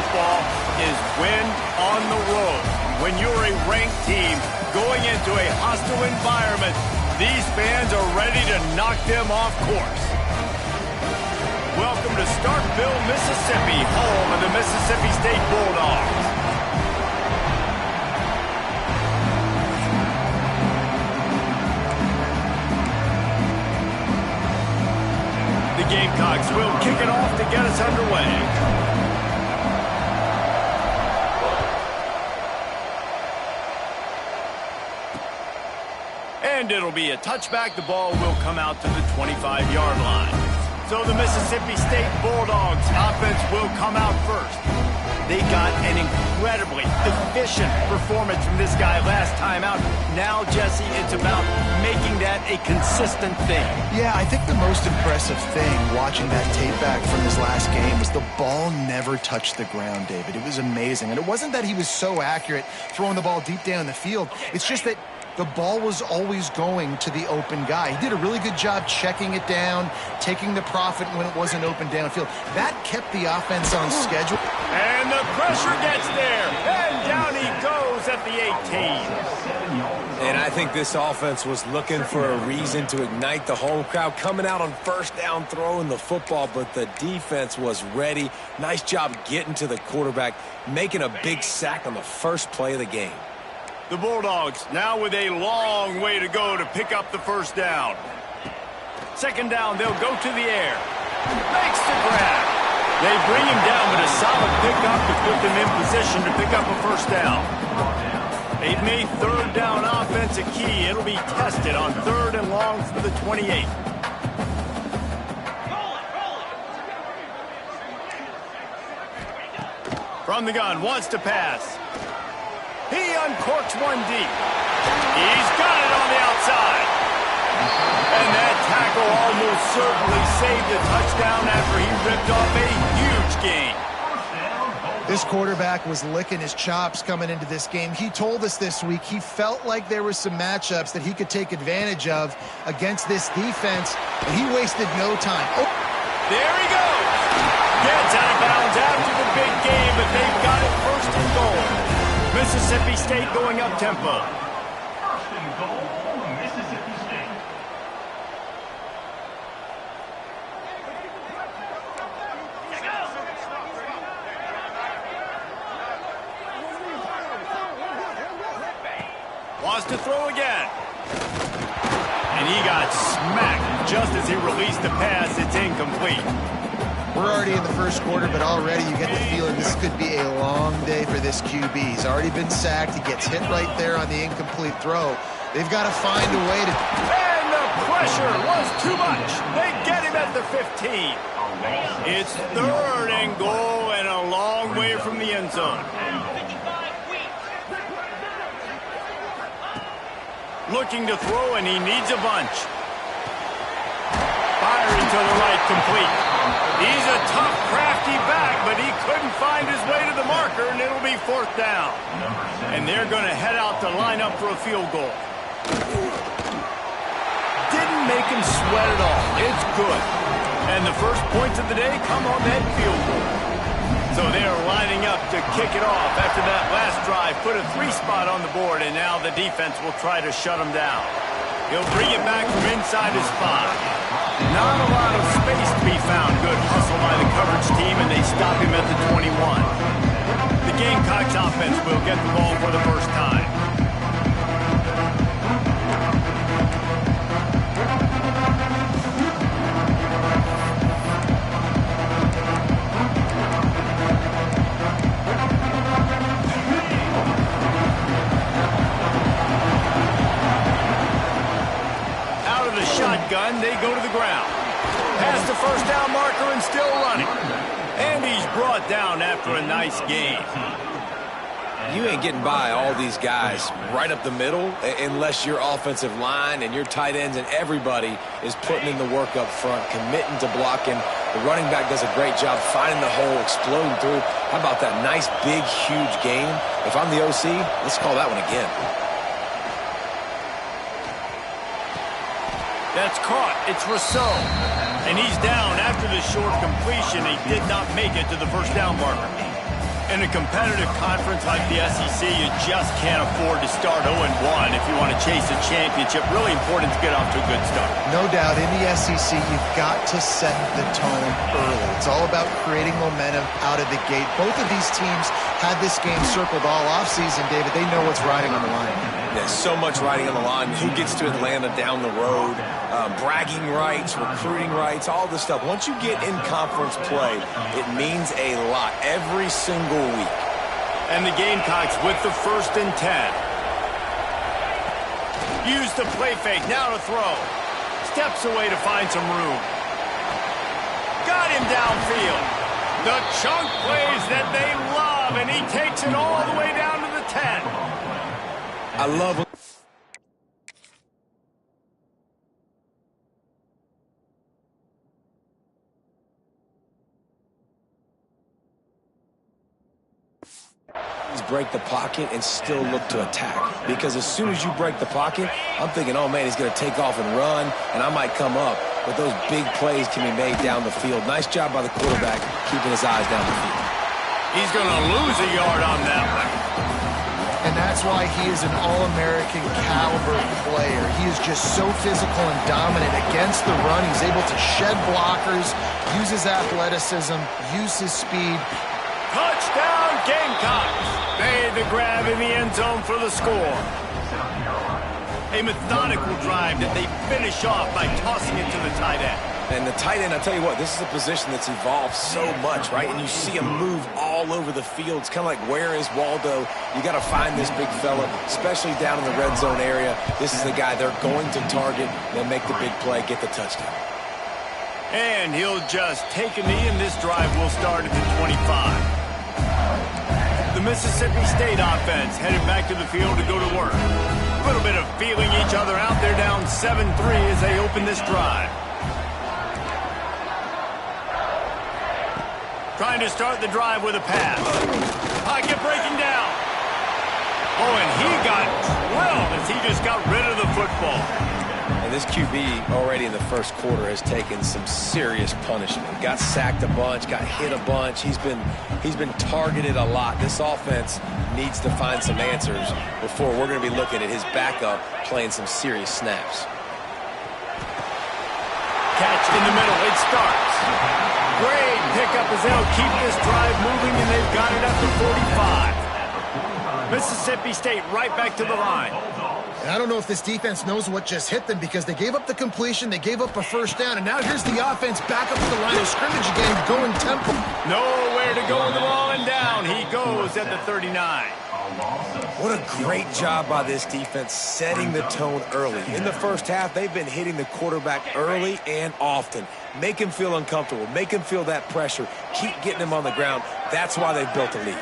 football is win on the road. When you're a ranked team going into a hostile environment, these fans are ready to knock them off course. Welcome to Starkville, Mississippi, home of the Mississippi State Bulldogs. The Gamecocks will kick it off to get us underway. And it'll be a touchback. The ball will come out to the 25-yard line. So the Mississippi State Bulldogs offense will come out first. They got an incredibly efficient performance from this guy last time out. Now, Jesse, it's about making that a consistent thing. Yeah, I think the most impressive thing watching that tape back from his last game was the ball never touched the ground, David. It was amazing. And it wasn't that he was so accurate throwing the ball deep down the field. It's just that the ball was always going to the open guy. He did a really good job checking it down, taking the profit when it wasn't open downfield. That kept the offense on schedule. And the pressure gets there. And down he goes at the 18. And I think this offense was looking for a reason to ignite the home crowd, coming out on first down, throwing the football, but the defense was ready. Nice job getting to the quarterback, making a big sack on the first play of the game. The Bulldogs now with a long way to go to pick up the first down. Second down, they'll go to the air. Makes the grab. They bring him down with a solid pickup to put them in position to pick up a first down. They've made third down offense a key. It'll be tested on third and long from the 28. From the gun, wants to pass. He uncorks one deep. He's got it on the outside. And that tackle almost certainly saved the touchdown after he ripped off a huge gain. This quarterback was licking his chops coming into this game. He told us this week he felt like there were some matchups that he could take advantage of against this defense, and he wasted no time. Oh. There he goes. Gets out of bounds after the big game, but they've got it first and goal. Mississippi State going up tempo. First and goal, Mississippi State. Wants to throw again. And he got smacked just as he released the pass. It's incomplete. We're already in the first quarter, but already you get the feeling this could be a long day for this QB. He's already been sacked. He gets hit right there on the incomplete throw. They've got to find a way to... And the pressure was too much. They get him at the 15. It's third and goal and a long way from the end zone. Looking to throw, and he needs a bunch. Firing to the right, complete. He's a tough, crafty back, but he couldn't find his way to the marker, and it'll be fourth down. And they're going to head out to line up for a field goal. Didn't make him sweat at all. It's good. And the first points of the day come on that field goal. So they're lining up to kick it off after that last drive. Put a 3-spot on the board, and now the defense will try to shut him down. He'll bring it back from inside his 5. Not a lot of space to be found. Good hustle by the coverage team, and they stop him at the 21. The Gamecocks offense will get the ball for the first time. Shotgun, they go to the ground. Past the first down marker and still running. And he's brought down after a nice game. You ain't getting by all these guys right up the middle unless your offensive line and your tight ends and everybody is putting in the work up front, committing to blocking. The running back does a great job finding the hole, exploding through. How about that nice, big, huge game? If I'm the OC, let's call that one again. That's caught. It's Rousseau. And he's down after the short completion. He did not make it to the first down marker. In a competitive conference like the SEC, you just can't afford to start 0-1 if you want to chase a championship. Really important to get off to a good start. No doubt, in the SEC, you've got to set the tone early. It's all about creating momentum out of the gate. Both of these teams had this game circled all offseason, David. They know what's riding on the line. There's so much riding on the line. Who gets to Atlanta down the road? Bragging rights, recruiting rights, all this stuff. Once you get in conference play, it means a lot every single week. And the Gamecocks with the 1st and 10. Use the play fake, now to throw. Steps away to find some room. Got him downfield. The chunk plays that they love, and he takes it all the way down to the 10. I love it. Break the pocket and still look to attack, because as soon as you break the pocket, I'm thinking, oh man, he's going to take off and run, and I might come up, but those big plays can be made down the field. Nice job by the quarterback keeping his eyes down the field. He's going to lose a yard on that one. And that's why he is an All-American caliber player. He is just so physical and dominant against the run. He's able to shed blockers, use his athleticism, use his speed. Touchdown, Gamecocks! Made the grab in the end zone for the score. A methodical drive that they finish off by tossing it to the tight end. And the tight end, I'll tell you what, this is a position that's evolved so much, right? And you see him move all over the field. It's kind of like, where is Waldo? You got to find this big fella, especially down in the red zone area. This is the guy they're going to target. They'll make the big play, get the touchdown. And he'll just take a knee, and this drive will start at the 25. The Mississippi State offense headed back to the field to go to work. A little bit of feeling each other out. They're down 7-3 as they open this drive. Trying to start the drive with a pass. Pocket breaking down. Oh, and he got drilled as he just got rid of the football. And this QB already in the first quarter has taken some serious punishment. Got sacked a bunch, got hit a bunch. He's been targeted a lot. This offense needs to find some answers before we're going to be looking at his backup playing some serious snaps. Catch in the middle. It starts. Great pickup as they'll keep this drive moving, and they've got it up to 45. Mississippi State right back to the line. And I don't know if this defense knows what just hit them, because they gave up the completion, they gave up a first down, and now here's the offense back up to the line of scrimmage again, going tempo. Nowhere to go with the ball, and down he goes at the 39. What a great job by this defense setting the tone early. In the first half, they've been hitting the quarterback early and often. Make him feel uncomfortable. Make him feel that pressure. Keep getting him on the ground. That's why they've built a lead.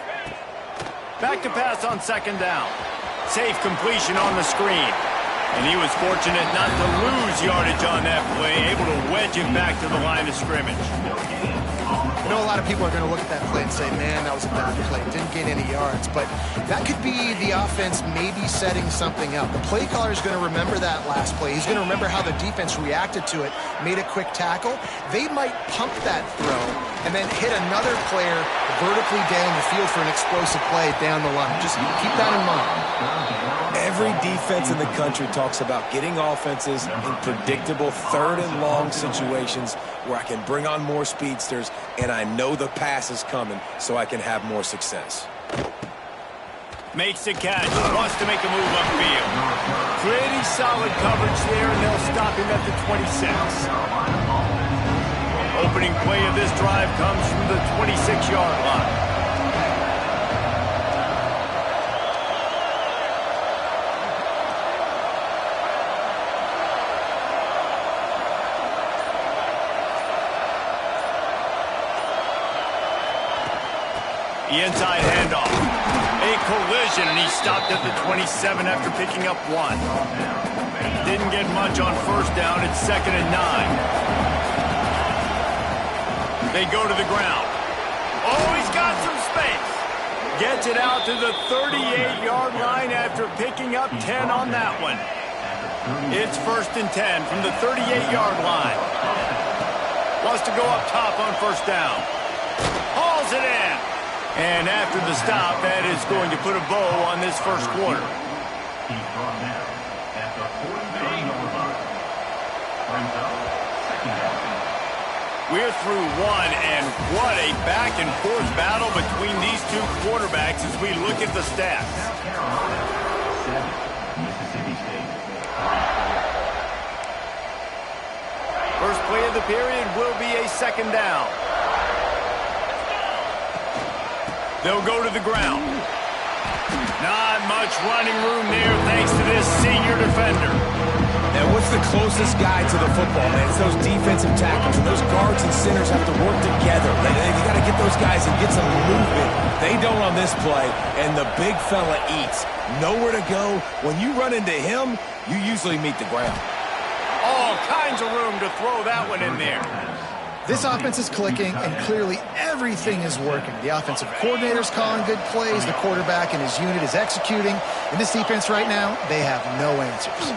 Back to pass on 2nd down. Safe completion on the screen. And he was fortunate not to lose yardage on that play, able to wedge it back to the line of scrimmage. I know a lot of people are going to look at that play and say, man, that was a bad play. Didn't gain any yards. But that could be the offense maybe setting something up. The play caller is going to remember that last play. He's going to remember how the defense reacted to it, made a quick tackle. They might pump that throw and then hit another player vertically down the field for an explosive play down the line. Just keep that in mind. Every defense in the country talks about getting offenses in predictable 3rd and long situations where I can bring on more speedsters and I know the pass is coming so I can have more success. Makes the catch, wants to make a move upfield. Pretty solid coverage there, and they'll stop him at the 26. Opening play of this drive comes from the 26-yard line. The inside handoff. A collision, and he stopped at the 27 after picking up 1. Didn't get much on 1st down. It's 2nd and 9. They go to the ground. Oh, he's got some space. Gets it out to the 38-yard line after picking up 10 on that one. It's 1st and 10 from the 38-yard line. Wants to go up top on 1st down. Hauls it in. And after the stop, that is going to put a bow on this first quarter. He's brought down at the 43-yard line. Brings up second down. We're through one, and what a back-and-forth battle between these two quarterbacks as we look at the stats. South Carolina, 7, Mississippi State. First play of the period will be a second down. They'll go to the ground. Not much running room there thanks to this senior defender. Now, what's the closest guy to the football, man? It's those defensive tackles, and those guards and centers have to work together. You got to get those guys and get some movement. They don't on this play, and the big fella eats. Nowhere to go. When you run into him, you usually meet the ground. All kinds of room to throw that one in there. This offense is clicking, and clearly everything is working. The offensive coordinator's calling good plays. The quarterback and his unit is executing. In this defense right now, they have no answers.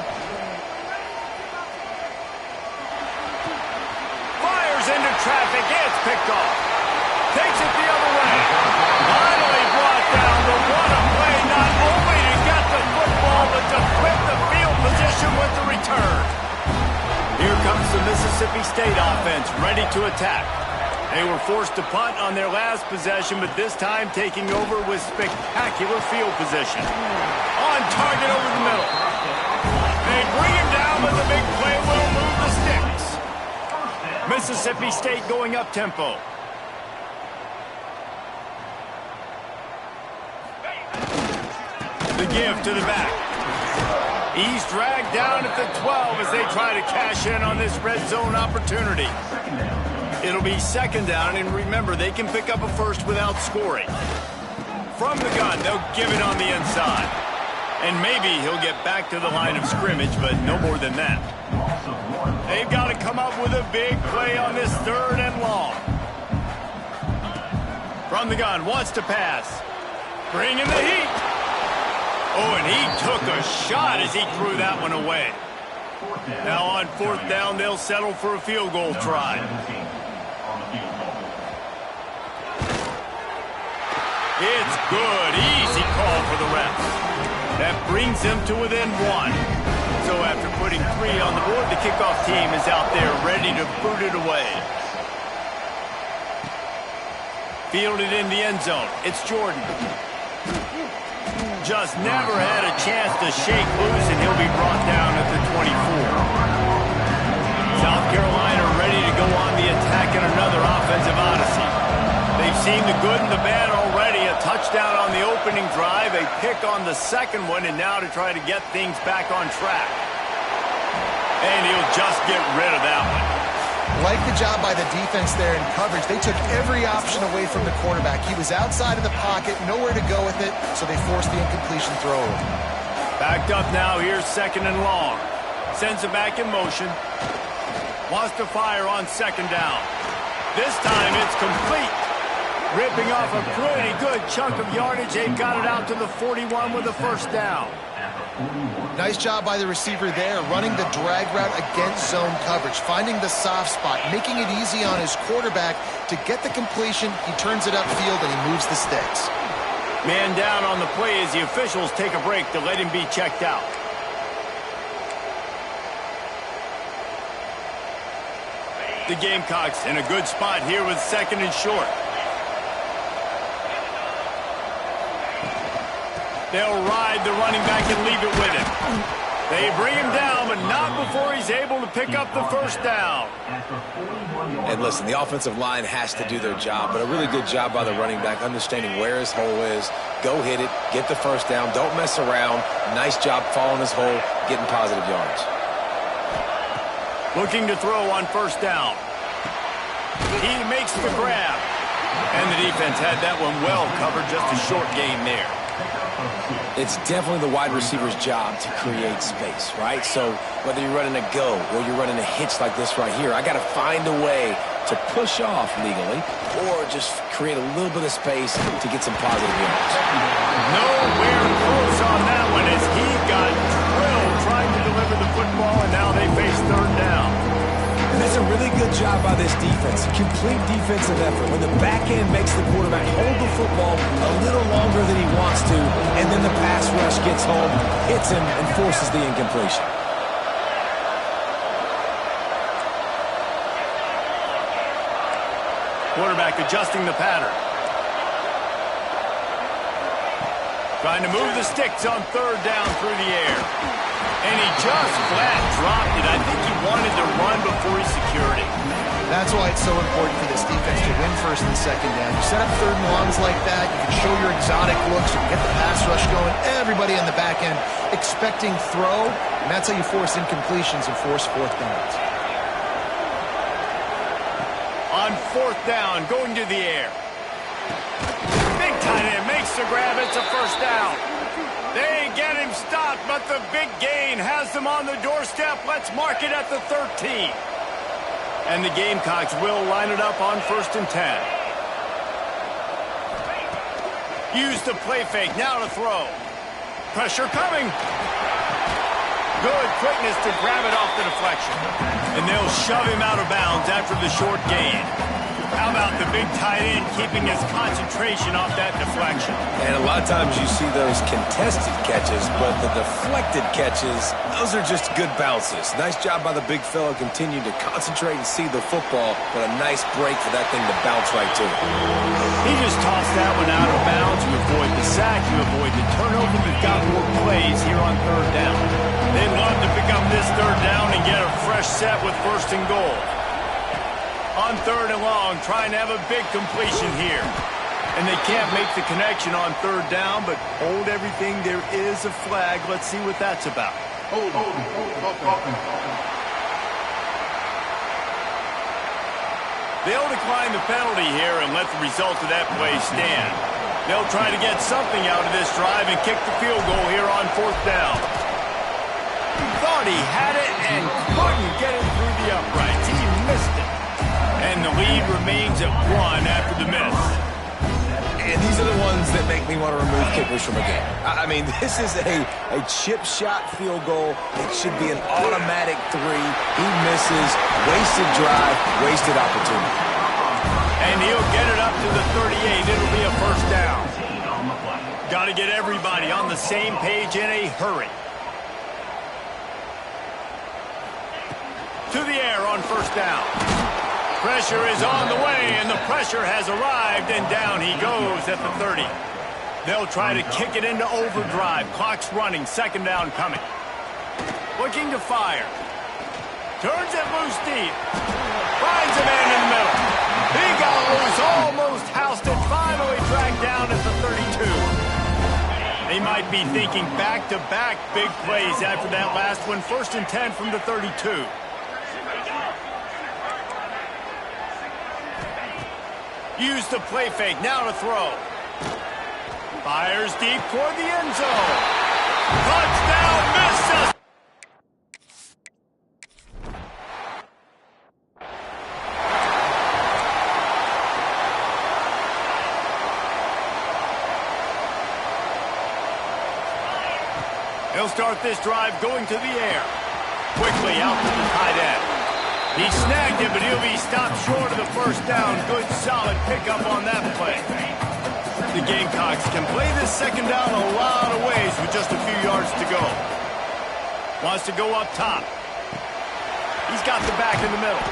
Fires into traffic. It's picked off. Takes it the other way. Finally brought down, but what a play. Not only to get the football, but to flip the field position with the return. Here comes the Mississippi State offense, ready to attack. They were forced to punt on their last possession, but this time taking over with spectacular field position. On target over the middle. They bring him down, but the big play will move the sticks. Mississippi State going up tempo. The give to the back. He's dragged down at the 12 as they try to cash in on this red zone opportunity. It'll be second down, and remember, they can pick up a first without scoring. From the gun, they'll give it on the inside. And maybe he'll get back to the line of scrimmage, but no more than that. They've got to come up with a big play on this third and long. From the gun, wants to pass. Bring in the heat. Oh, and he took a shot as he threw that one away. Now on fourth down, they'll settle for a field goal try. It's good. Easy call for the refs. That brings them to within one. So after putting 3 on the board, the kickoff team is out there ready to boot it away. Fielded in the end zone. It's Jordan. Just never had a chance to shake loose, and he'll be brought down at the 24. South Carolina ready to go on the attack in another offensive odyssey. They've seen the good and the bad already. A touchdown on the opening drive, a pick on the second one, and now to try to get things back on track. And he'll just get rid of that one. Like the job by the defense there in coverage. They took every option away from the quarterback. He was outside of the pocket, nowhere to go with it, so they forced the incompletion throw. Backed up now, here's second and long. Sends it back in motion. Wants to fire on second down. This time it's complete. Ripping off a pretty good chunk of yardage. They've got it out to the 41 with a first down. Nice job by the receiver there, running the drag route against zone coverage, finding the soft spot, making it easy on his quarterback to get the completion. He turns it upfield and he moves the sticks. Man down on the play as the officials take a break to let him be checked out. The Gamecocks in a good spot here with second and short. They'll ride the running back and leave it with him. They bring him down, but not before he's able to pick up the first down. And listen, the offensive line has to do their job, but a really good job by the running back, understanding where his hole is. Go hit it, get the first down, don't mess around. Nice job following his hole, getting positive yards. Looking to throw on first down. He makes the grab. And the defense had that one well covered, just a short gain there. It's definitely the wide receiver's job to create space, right? So whether you're running a go or you're running a hitch like this right here, I got to find a way to push off legally or just create a little bit of space to get some positive yards. Nowhere close on that one as he got drilled trying to deliver the football, and now they face third down. And that's a a really good job by this defense. Complete defensive effort. When the back end makes the quarterback hold the football a little longer than he wants to, and then the pass rush gets home, hits him, and forces the incompletion. Quarterback adjusting the pattern. Trying to move the sticks on third down through the air. And he just flat dropped it. I think he wanted to run before he secured it. That's why it's so important for this defense to win first and second down. You set up third and longs like that, you can show your exotic looks, you can get the pass rush going, everybody on the back end expecting throw, and that's how you force incompletions and force fourth downs. On fourth down, going to the air. Big tight end makes the grab. It's a first down. They get him stopped, but the big gain has them on the doorstep. Let's mark it at the 13. And the Gamecocks will line it up on 1st and 10. Use the play fake. Now to throw. Pressure coming. Good quickness to grab it off the deflection. And they'll shove him out of bounds after the short gain. How about the big tight end keeping his concentration off that deflection? And a lot of times you see those contested catches, but the deflected catches, those are just good bounces. Nice job by the big fella. Continue to concentrate and see the football, but a nice break for that thing to bounce right to. He just tossed that one out of bounds. You avoid the sack, you avoid the turnover. You've got more plays here on third down. They'd love to pick up this third down and get a fresh set with 1st and goal. On third and long, trying to have a big completion here. And they can't make the connection on third down, but hold everything. There is a flag. Let's see what that's about. They'll decline the penalty here and let the result of that play stand. They'll try to get something out of this drive and kick the field goal here on 4th down. Thought he had it and couldn't get it through the uprights. He missed it. And the lead remains at 1 after the miss. And these are the ones that make me want to remove kickers from a game. I mean, this is a chip shot field goal. It should be an automatic 3. He misses. Wasted drive, wasted opportunity. And he'll get it up to the 38. It'll be a first down. Got to get everybody on the same page in a hurry. To the air on first down. Pressure is on the way, and the pressure has arrived, and down he goes at the 30. They'll try to kick it into overdrive. Clock's running, 2nd down coming. Looking to fire. Turns it loose deep. Finds a man in the middle. He got loose, almost housed it, finally dragged down at the 32. They might be thinking back-to-back big plays after that last one. 1st and 10 from the 32. Use the play fake, now to throw. Fires deep toward the end zone. Touchdown, misses. He'll start this drive going to the air. Quickly out to the tight end. He snagged it, but he'll be stopped short of the first down. Good, solid pickup on that play. The Gamecocks can play this 2nd down a lot of ways with just a few yards to go. Wants to go up top. He's got the back in the middle.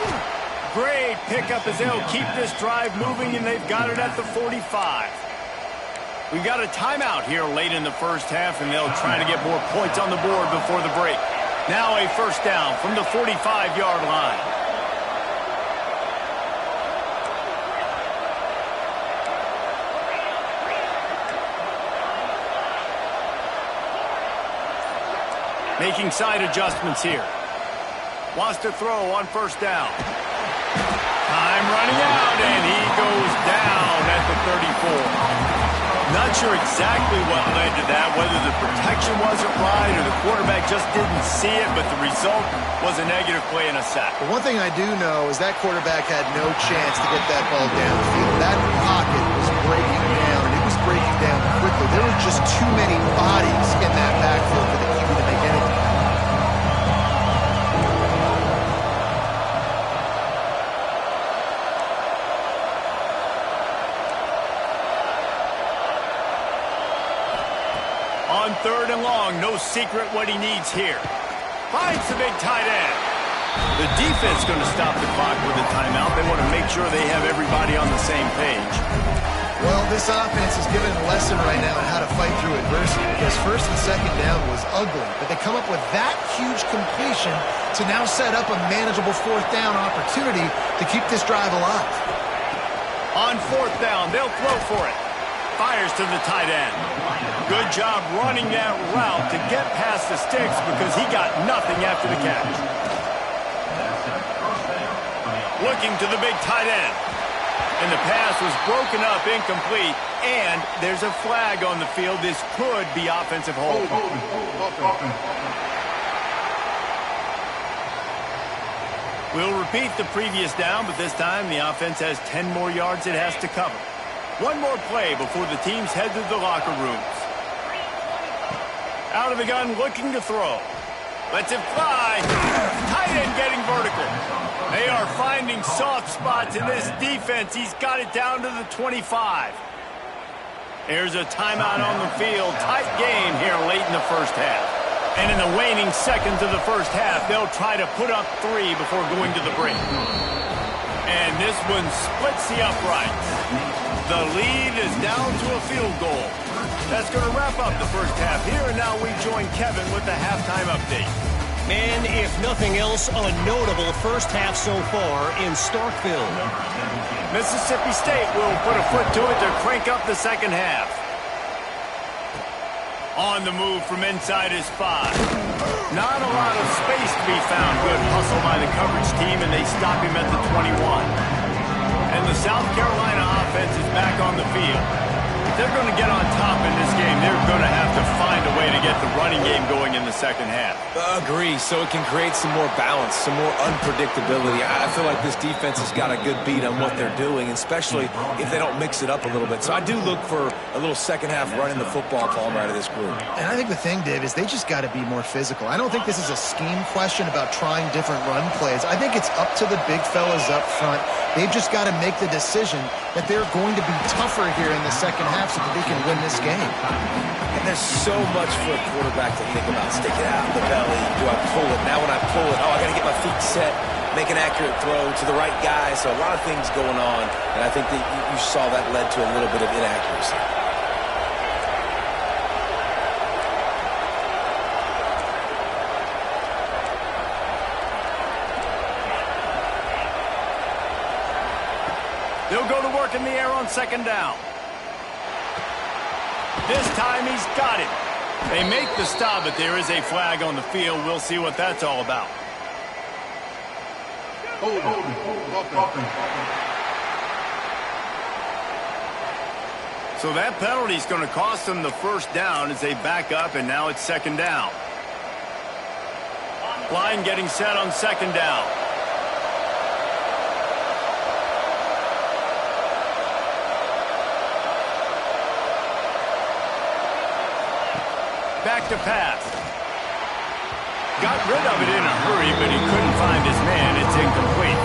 Great pickup as they'll keep this drive moving, and they've got it at the 45. We've got a timeout here late in the first half, and they'll try to get more points on the board before the break. Now a first down from the 45-yard line. Making side adjustments here. Wants to throw on first down. Time running out, and he goes down at the 34. Not sure exactly what led to that, whether the protection wasn't right or the quarterback just didn't see it, but the result was a negative play and a sack. But one thing I do know is that quarterback had no chance to get that ball downfield. That pocket was breaking down, and it was breaking down quickly. There were just too many bodies in that backfield for the QB to make anything. On 3rd and long, no secret what he needs here. Finds the big tight end. The defense going to stop the clock with a timeout. They want to make sure they have everybody on the same page. Well, this offense is giving a lesson right now on how to fight through adversity because 1st and 2nd down was ugly, but they come up with that huge completion to now set up a manageable 4th down opportunity to keep this drive alive. On 4th down, they'll throw for it. Fires to the tight end. Good job running that route to get past the sticks because he got nothing after the catch. Looking to the big tight end. And the pass was broken up, incomplete, and there's a flag on the field. This could be offensive hold. We'll repeat the previous down, but this time the offense has 10 more yards it has to cover. One more play before the teams head to the locker rooms. Out of the gun, looking to throw. Lets it fly. Tight end getting vertical. They are finding soft spots in this defense. He's got it down to the 25. There's a timeout on the field. Tight game here late in the 1st half. And in the waning seconds of the 1st half, they'll try to put up 3 before going to the break. And this one splits the uprights. The lead is down to a field goal. That's going to wrap up the 1st half here, and now we join Kevin with the halftime update. And if nothing else, a notable 1st half so far in Starkville. Mississippi State will put a foot to it to crank up the 2nd half. On the move from inside his 5. Not a lot of space to be found. Good hustle by the coverage team, and they stop him at the 21. And the South Carolina offense is back on the field. If they're going to get on top in this game, they're going to have to find a way to get the running game going in the 2nd half. Agree, so it can create some more balance, some more unpredictability. I feel like this defense has got a good beat on what they're doing, especially if they don't mix it up a little bit. So I do look for a little 2nd half running the football ball out of this group. And I think the thing, Dave, is they just got to be more physical. I don't think this is a scheme question about trying different run plays. I think it's up to the big fellas up front. They've just got to make the decision that they're going to be tougher here in the 2nd half so that they can win this game. And there's so much for a quarterback to think about. Stick it out in the belly. Do I pull it? Now when I pull it, I got to get my feet set, make an accurate throw to the right guy. So a lot of things going on, and I think that you saw that led to a little bit of inaccuracy. They'll go to work in the air on 2nd down. This time he's got it. They make the stop, but there is a flag on the field. We'll see what that's all about. So that penalty is going to cost them the 1st down as they back up, and now it's 2nd down. Line getting set on 2nd down. Back to pass. Got rid of it in a hurry, but he couldn't find his man. It's incomplete.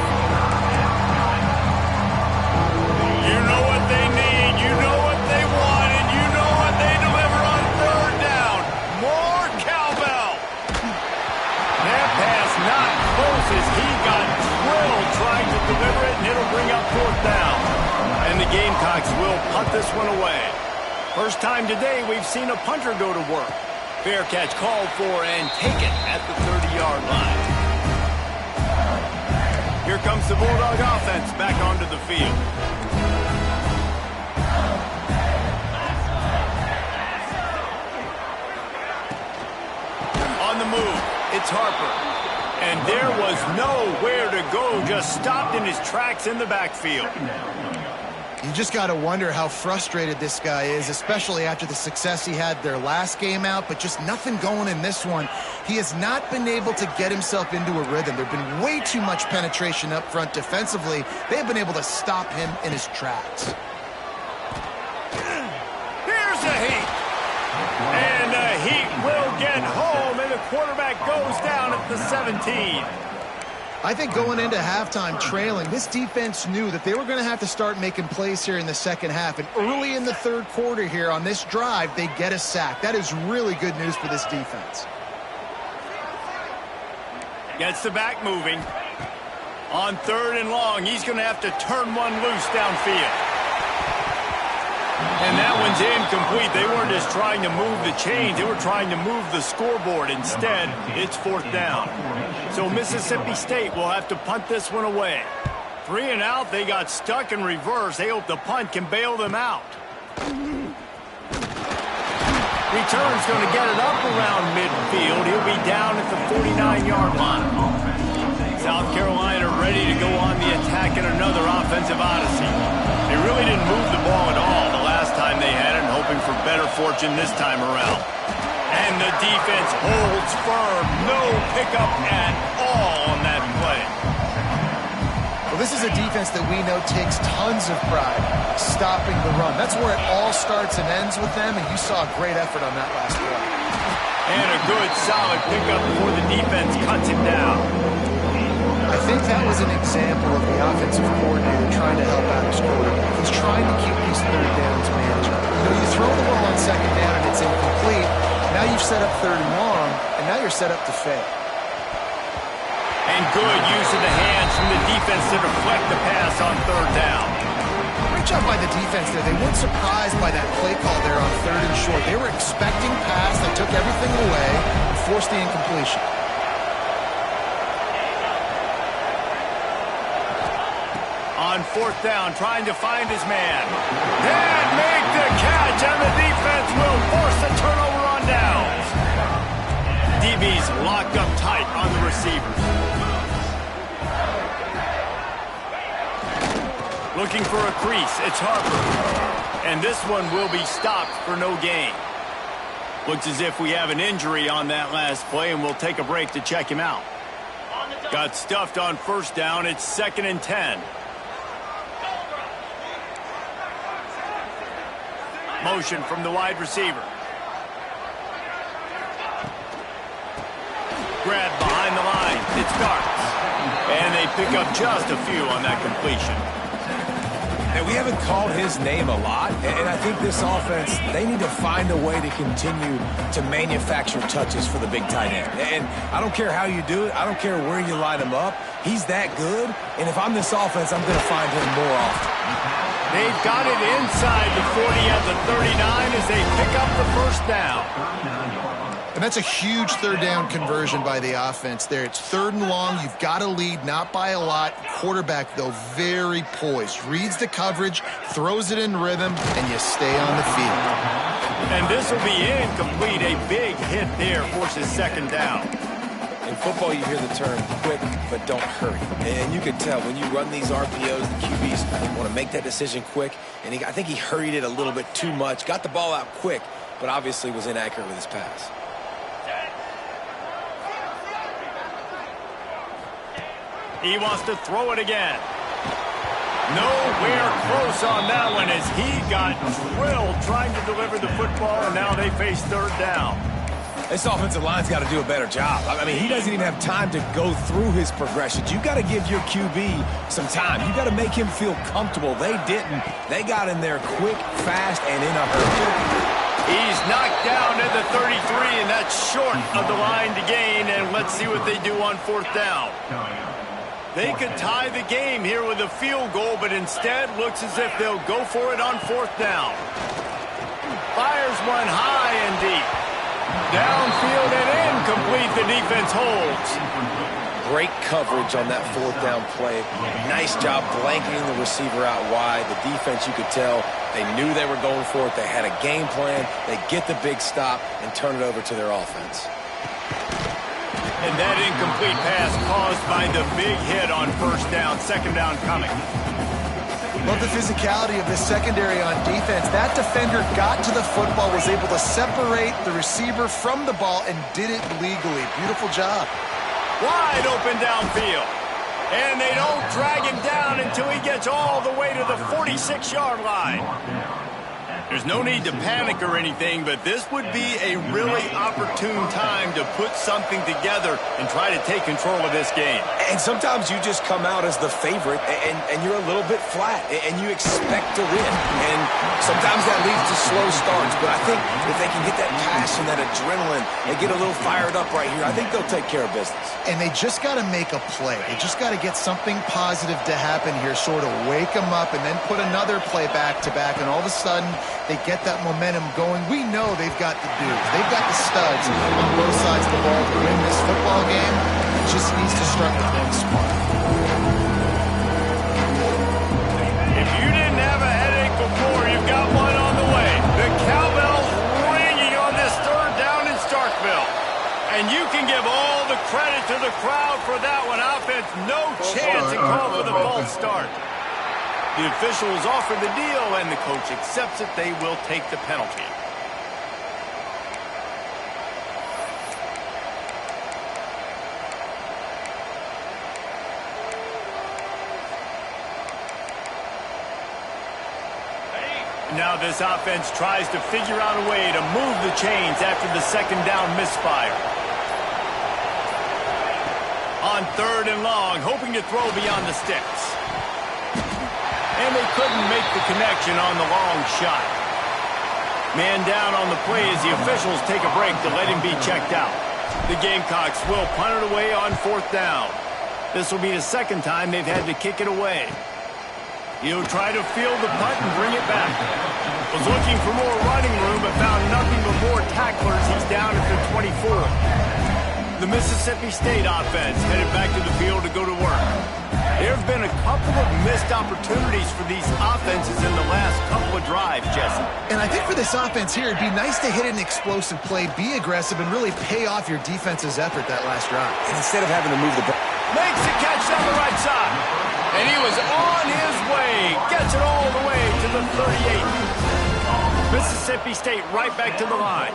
You know what they need. You know what they want, and you know what they deliver on 3rd down. More cowbell. That pass not close as he got drilled trying to deliver it, and it'll bring up 4th down. And the Gamecocks will punt this one away. First time today we've seen a punter go to work. Fair catch called for and taken at the 30-yard line. Here comes the Bulldog offense back onto the field. On the move, it's Harper. And there was nowhere to go, just stopped in his tracks in the backfield. You just got to wonder how frustrated this guy is, especially after the success he had their last game out, but just nothing going in this one. He has not been able to get himself into a rhythm. There's been way too much penetration up front defensively. They've been able to stop him in his tracks. Here's a heat. And the Heat will get home, and the quarterback goes down at the 17. I think going into halftime trailing, this defense knew that they were going to have to start making plays here in the second half. And early in the third quarter here on this drive, they get a sack. That is really good news for this defense. Gets the back moving. On 3rd and long, he's going to have to turn one loose downfield. And that one's incomplete. They weren't just trying to move the chains. They were trying to move the scoreboard. Instead, it's 4th down. So Mississippi State will have to punt this one away. 3 and out. They got stuck in reverse. They hope the punt can bail them out. Return's going to get it up around midfield. He'll be down at the 49-yard line. South Carolina ready to go on the attack in another offensive odyssey. They really didn't move the ball at all the last time they had it, and hoping for better fortune this time around. And the defense holds firm. No pickup at all on that play. Well, this is a defense that we know takes tons of pride stopping the run. That's where it all starts and ends with them, and you saw a great effort on that last play. And a good, solid pickup before the defense cuts him down. I think that was an example of the offensive coordinator trying to help out his quarterback. He's trying to keep these 3rd downs manageable. You know, you throw the ball on 2nd down and it's incomplete. Now you've set up 3rd and long, and now you're set up to fail. And good use of the hands from the defense to deflect the pass on 3rd down. Great job by the defense there. They weren't surprised by that play call there on 3rd and short. They were expecting pass. They took everything away and forced the incompletion. On 4th down, trying to find his man. And make the catch, and the defense will force the turnover on downs. DB's locked up tight on the receiver. Looking for a crease, it's Harper. And this one will be stopped for no gain. Looks as if we have an injury on that last play, and we'll take a break to check him out. Got stuffed on 1st down, it's 2nd and 10. Motion from the wide receiver. Grab behind the line. It starts. And they pick up just a few on that completion. And we haven't called his name a lot, and I think this offense, they need to find a way to continue to manufacture touches for the big tight end. And I don't care how you do it. I don't care where you line him up. He's that good, and if I'm this offense, I'm going to find him more often. They've got it inside the 40 at the 39 as they pick up the 1st down. And that's a huge 3rd down conversion by the offense there. It's 3rd and long. You've got to lead, not by a lot. Quarterback, though, very poised. Reads the coverage, throws it in rhythm, and you stay on the field. And this will be incomplete. A big hit there forces 2nd down. In football, you hear the term quick, but don't hurry. And you can tell when you run these RPOs, the QBs want to make that decision quick. And I think he hurried it a little bit too much. Got the ball out quick, but obviously was inaccurate with his pass. He wants to throw it again. Nowhere close on that one as he got drilled trying to deliver the football, and now they face 3rd down. This offensive line's got to do a better job. I mean, he doesn't even have time to go through his progressions. You got to give your QB some time. You got to make him feel comfortable. They didn't. They got in there quick, fast, and in a hurry. He's knocked down at the 33, and that's short of the line to gain, and let's see what they do on 4th down. They could tie the game here with a field goal, but instead looks as if they'll go for it on 4th down. Fires one high and deep. Downfield and incomplete. The defense holds. Great coverage on that 4th down play. Nice job blanketing the receiver out wide. The defense, you could tell, they knew they were going for it. They had a game plan. They get the big stop and turn it over to their offense. And that incomplete pass caused by the big hit on 1st down. 2nd down coming. Love the physicality of this secondary on defense. That defender got to the football, was able to separate the receiver from the ball, and did it legally. Beautiful job. Wide open downfield. And they don't drag him down until he gets all the way to the 46-yard line. There's no need to panic or anything, but this would be a really opportune time to put something together and try to take control of this game. And sometimes you just come out as the favorite, and you're a little bit flat, and you expect to win. And sometimes that leads to slow starts, but I think if they can get that passion, that adrenaline, they get a little fired up right here, I think they'll take care of business. And they just got to make a play. They just got to get something positive to happen here, sort of wake them up, and then put another play back-to-back, and all of a sudden they get that momentum going. We know they've got the dudes. They've got the studs on both sides of the ball to win this football game. It just needs to start with one spark. If you didn't have a headache before, you've got one on the way. The cowbell's ringing on this third down in Starkville. And you can give all the credit to the crowd for that one. Offense, no chance to call for the false start. The officials offer the deal, and the coach accepts it. They will take the penalty. Now this offense tries to figure out a way to move the chains after the second down misfire. On third and long, hoping to throw beyond the sticks. And they couldn't make the connection on the long shot. Man down on the play as the officials take a break to let him be checked out. The Gamecocks will punt it away on fourth down. This will be the second time they've had to kick it away. He'll try to field the punt and bring it back. Was looking for more running room, but found nothing but more tacklers. He's down at the 24. The Mississippi State offense headed back to the field to go to work. There have been a couple of missed opportunities for these offenses in the last couple of drives, Jesse. And I think for this offense here, it'd be nice to hit an explosive play, be aggressive, and really pay off your defense's effort that last drive. And instead of having to move the ball. Makes the catch down the right side. And he was on his way. Gets it all the way to the 38. Mississippi State right back to the line.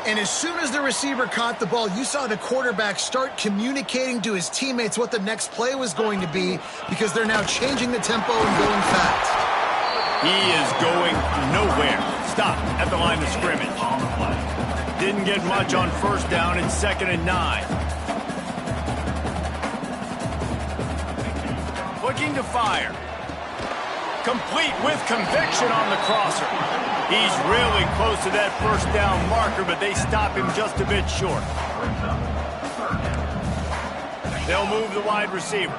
And as soon as the receiver caught the ball, you saw the quarterback start communicating to his teammates what the next play was going to be, because they're now changing the tempo and going fast. He is going nowhere. Stopped at the line of scrimmage. Didn't get much on first down and 2nd and 9. Looking to fire. Complete with conviction on the crosser. He's really close to that first down marker, but they stop him just a bit short. They'll move the wide receiver.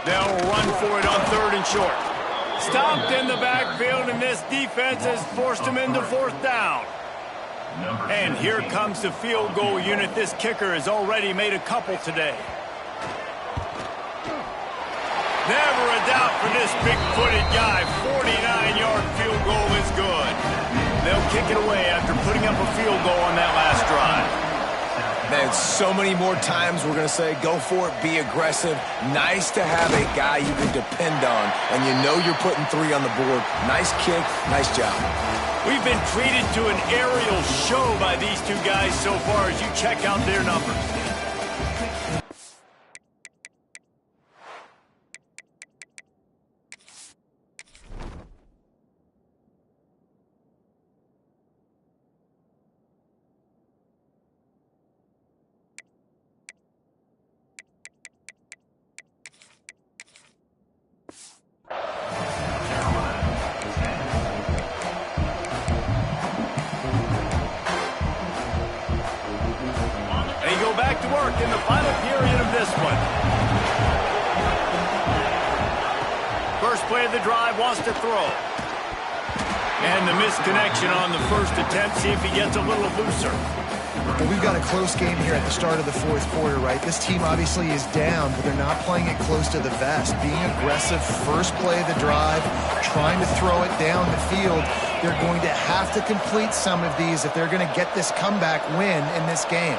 They'll run for it on 3rd and short. Stopped in the backfield, and this defense has forced him into 4th down. And here comes the field goal unit. This kicker has already made a couple today. Never a doubt for this big-footed guy. 49-yard field goal is good. They'll kick it away after putting up a field goal on that last drive. Man, so many more times we're going to say, go for it, be aggressive. Nice to have a guy you can depend on, and you know you're putting 3 on the board. Nice kick, nice job. We've been treated to an aerial show by these two guys so far as you check out their numbers. Back to work in the final period of this one. First play of the drive, wants to throw. And the misconnection on the first attempt. See if he gets a little looser. Well, we've got a close game here at the start of the 4th quarter, right? This team obviously is down, but they're not playing it close to the vest. Being aggressive, first play of the drive, trying to throw it down the field. They're going to have to complete some of these if they're going to get this comeback win in this game.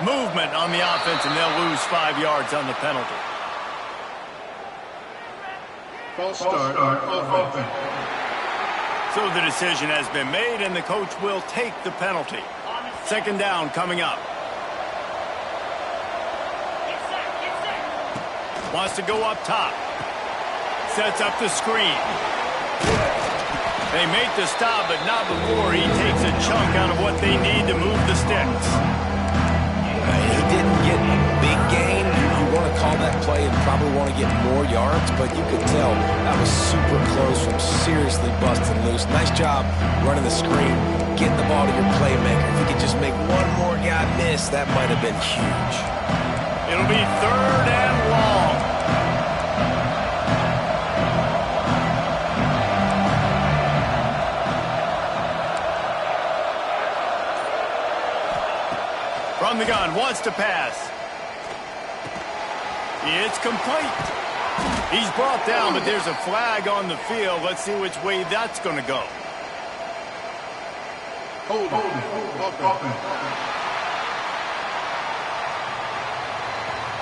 Movement on the offense, and they'll lose 5 yards on the penalty. False start of offense. So the decision has been made, and the coach will take the penalty. 2nd down coming up. Wants to go up top. Sets up the screen. They make the stop, but not before he takes a chunk out of what they need to move the sticks. He didn't get a big gain. You want to call that play and probably want to get more yards, but you could tell that was super close from seriously busting loose. Nice job running the screen, getting the ball to your playmaker. If you could just make one more guy miss, that might have been huge. It'll be 3rd and long. From the gun, wants to pass. It's complete. He's brought down, but there's a flag on the field. Let's see which way that's going to go.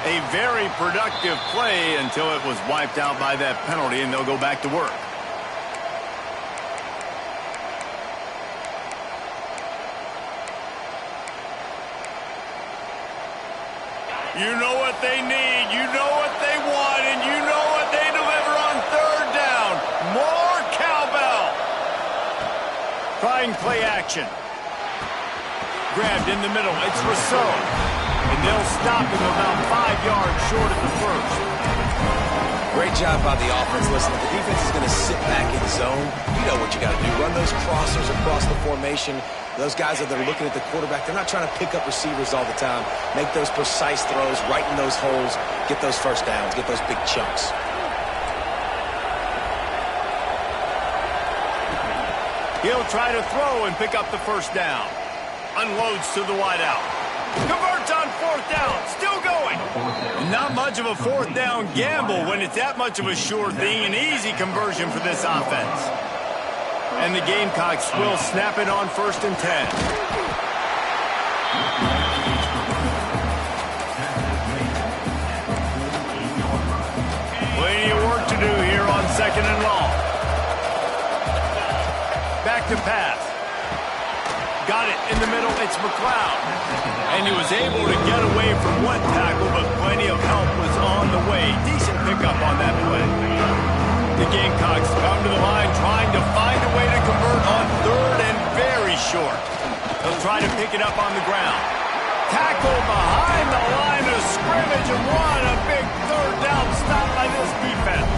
A very productive play until it was wiped out by that penalty, and they'll go back to work. You know what they need, you know what they want, and you know what they deliver on 3rd down. More cowbell. Trying play action. Grabbed in the middle, it's Rousseau. And they'll stop him about 5 yards short of the first. Great job by the offense. Listen, if the defense is going to sit back in zone, you know what you got to do. Run those crossers across the formation. Those guys that are looking at the quarterback, they're not trying to pick up receivers all the time. Make those precise throws, right in those holes, get those first downs, get those big chunks. He'll try to throw and pick up the first down. Unloads to the wideout. Converts on 4th down. Still going. Not much of a 4th down gamble when it's that much of a sure thing. An easy conversion for this offense. And the Gamecocks will snap it on 1st and 10. Plenty of work to do here on 2nd and long. Back to pass. Got it in the middle. It's McLeod. And he was able to get away from one tackle, but plenty of help was on the way. Decent pickup on that play. The Gamecocks come to the line trying to find a way to convert on 3rd and very short. They'll try to pick it up on the ground. Tackle behind the line of scrimmage, and what a big 3rd down stop by this defense.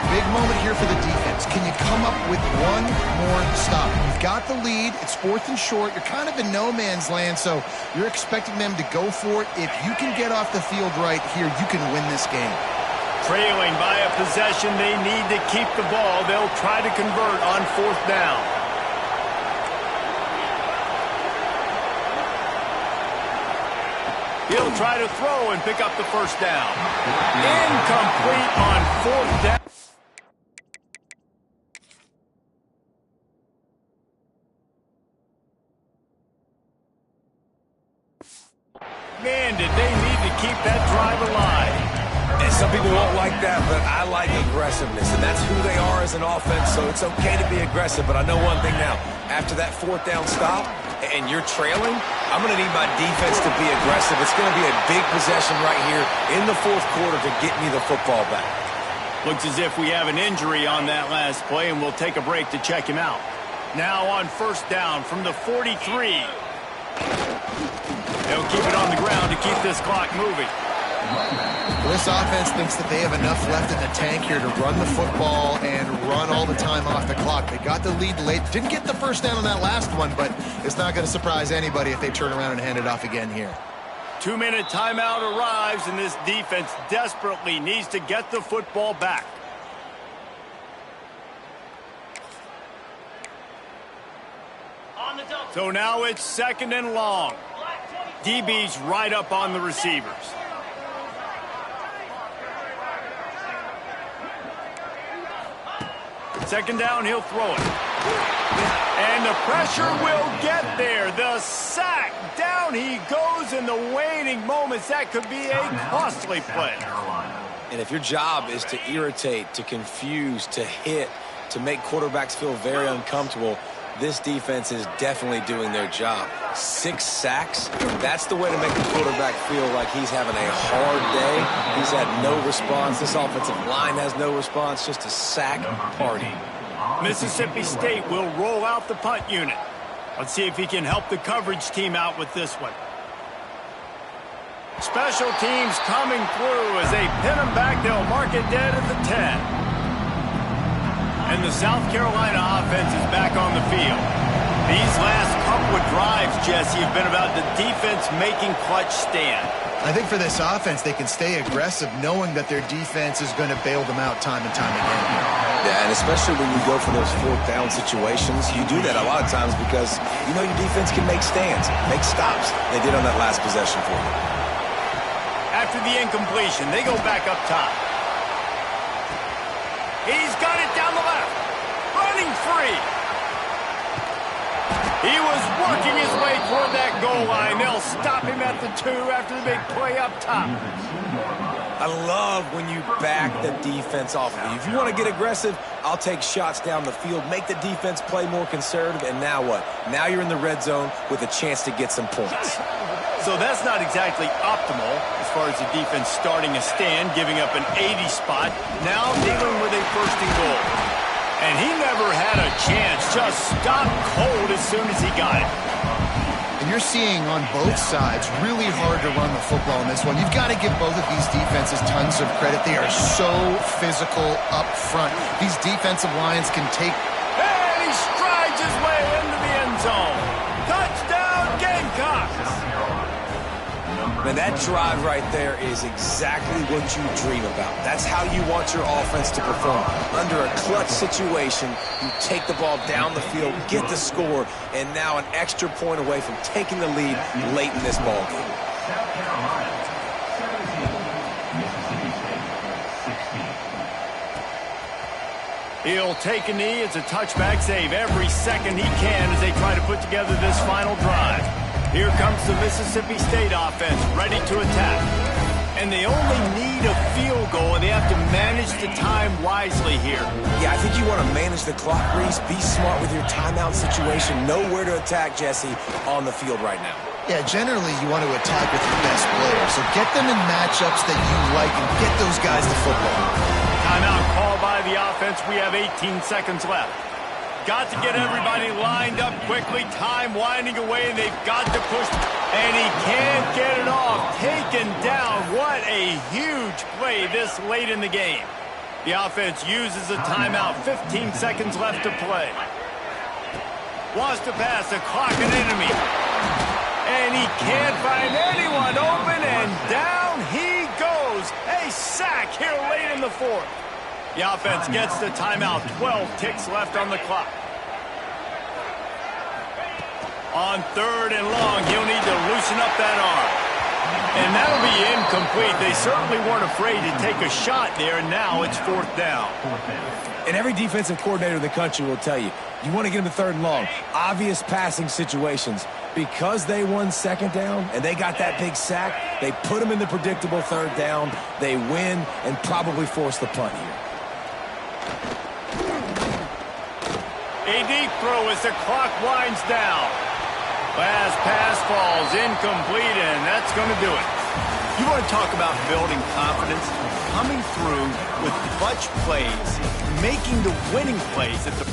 Big moment here for the defense. Can you come up with one more stop? You've got the lead. It's 4th and short. You're kind of in no man's land, so you're expecting them to go for it. If you can get off the field right here, you can win this game. Trailing by a possession, they need to keep the ball. They'll try to convert on 4th down. He'll try to throw and pick up the first down. Incomplete on 4th down. Man, did they need to keep that drive alive. And some people won't like that, but I like aggressiveness, and that's who they are as an offense, so it's okay to be aggressive. But I know one thing now. After that 4th down stop and you're trailing, I'm going to need my defense to be aggressive. It's going to be a big possession right here in the 4th quarter to get me the football back. Looks as if we have an injury on that last play, and we'll take a break to check him out. Now on 1st down from the 43. They'll keep it on the ground to keep this clock moving. Well, this offense thinks that they have enough left in the tank here to run the football and run all the time off the clock. They got the lead late. Didn't get the first down on that last one, but it's not going to surprise anybody if they turn around and hand it off again here. 2-minute timeout arrives, and this defense desperately needs to get the football back. So now it's 2nd and long. DB's right up on the receivers. Second down, he'll throw it. And the pressure will get there. The sack. Down he goes in the waning moments. That could be a costly play. And if your job is to irritate, to confuse, to hit, to make quarterbacks feel very uncomfortable, this defense is definitely doing their job. 6 sacks. That's the way to make the quarterback feel like he's having a hard day. He's had no response. This offensive line has no response. Just a sack party. Mississippi State will roll out the punt unit. Let's see if he can help the coverage team out with this one. Special teams coming through as they pin him back. They'll mark it dead at the 10. And the South Carolina offense is back on the field. These last couple of drives, Jesse, have been about the defense making clutch stand. I think for this offense, they can stay aggressive knowing that their defense is going to bail them out time and time again. Yeah, and especially when you go for those 4th down situations, you do that a lot of times because you know your defense can make stands, make stops. They did on that last possession for you. After the incompletion, they go back up top. He's got it down the left. Running free. He was working his way toward that goal line. They'll stop him at the 2 after the big play up top. I love when you back the defense off of you. If you want to get aggressive, I'll take shots down the field, make the defense play more conservative, and now what? Now you're in the red zone with a chance to get some points. So that's not exactly optimal as far as the defense starting a stand, giving up an 80 spot, now dealing with a 1st and goal. And he never had a chance, just stopped cold as soon as he got it. And you're seeing on both sides really hard to run the football in this one. You've got to give both of these defenses tons of credit. They are so physical up front. These defensive lines can take... And he strides his way into the end zone. Touchdown, Gamecocks! Man, that drive right there is exactly what you dream about. That's how you want your offense to perform. Under a clutch situation, you take the ball down the field, get the score, and now an extra point away from taking the lead late in this ball game. South Carolina, 17. Mississippi State, 16. He'll take a knee. It's a touchback save every second he can as they try to put together this final drive. Here comes the Mississippi State offense, ready to attack. And they only need a field goal, and they have to manage the time wisely here. Yeah, I think you want to manage the clock, Reese. Be smart with your timeout situation. Know where to attack, Jesse, on the field right now. Yeah, generally you want to attack with your best players. So get them in matchups that you like and get those guys the football. Timeout called by the offense. We have 18 seconds left. Got to get everybody lined up quickly. Time winding away, and they've got to push. And he can't get it off. Taken down. What a huge play this late in the game. The offense uses a timeout. 15 seconds left to play. Wants to pass. The clock an enemy. And he can't find anyone open, and down he goes. A sack here late in the 4th. The offense gets the timeout. 12 ticks left on the clock. On 3rd and long, he'll need to loosen up that arm. And that'll be incomplete. They certainly weren't afraid to take a shot there. Now it's 4th down. And every defensive coordinator in the country will tell you, you want to get them to 3rd and long. Obvious passing situations. Because they won 2nd down and they got that big sack, they put them in the predictable 3rd down. They win and probably force the punt here. A deep throw as the clock winds down. Last pass falls incomplete, and that's going to do it. You want to talk about building confidence? Coming through with clutch plays, making the winning plays at the